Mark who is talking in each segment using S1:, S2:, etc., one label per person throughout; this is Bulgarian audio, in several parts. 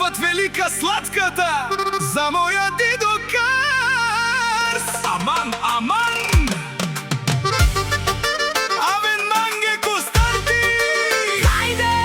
S1: път велика сладката за моя Дидо Карс. Аман, аман! Авен манге Костарти! Хайде!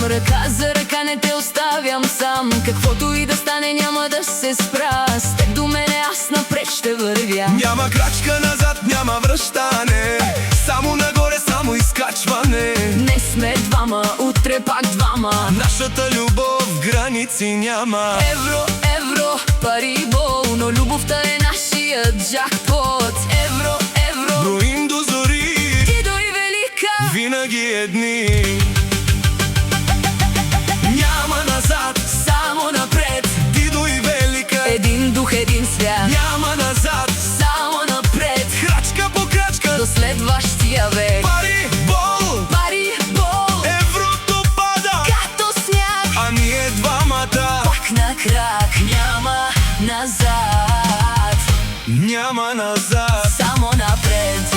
S2: Ръка за ръка не те оставям сам. Каквото и да стане няма да се спра. С теб до мене аз напред ще вървя.
S1: Няма крачка назад, няма връщане. Само нагоре, само изкачване.
S2: Днес сме двама, утре пак двама.
S1: Нашата любов граници няма.
S2: Евро, евро, пари бол, но любовта е нашият джакпот. Евро, евро,
S1: броим до зори.
S2: Дидо и велика,
S1: винаги едни. Няма назад,
S2: само напред.
S1: Дидо и велика,
S2: един дух, един свят.
S1: няма назад,
S2: само напред.
S1: крачка по крачка
S2: до следващия век.
S1: Пари бол,
S2: Пари бол,
S1: еврото пада
S2: като сняг.
S1: а ние двамата
S2: Пак на крак, няма назад.
S1: няма назад.
S2: Само напред.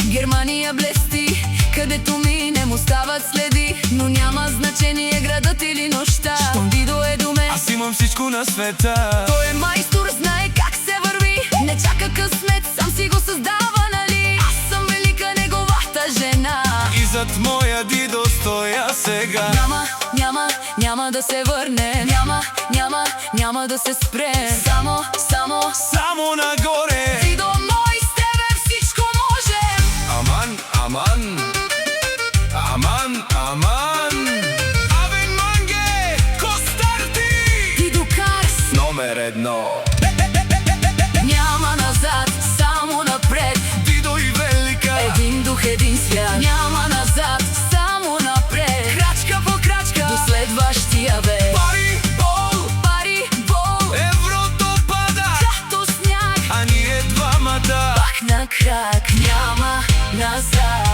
S2: Германия блести, където минем остават следи. Но няма значение градът или нощта. Щом Дидо е до мен,
S1: Аз имам всичко на света.
S2: той е майстор, знае как се върви. Не чака късмет, сам си го създава, нали? Аз съм велика неговата жена.
S1: И зад моя Дидо стоя сега.
S2: Няма да се върне. Няма да се спре. Само
S1: нагоре.
S2: Дидо мой, с тебе всичко можем.
S1: Аман, аман, аман, аман. Авен манге Костарти!
S2: Дидо Карс
S1: номер едно.
S2: няма назад, само напред.
S1: Дидо и велика,
S2: един дух, един свят. Няма назад, само напред. Крачка по крачка до следващия век.
S1: Пари бол, еврото пада
S2: като сняг,
S1: а ние двамата
S2: пак на крак, няма назад.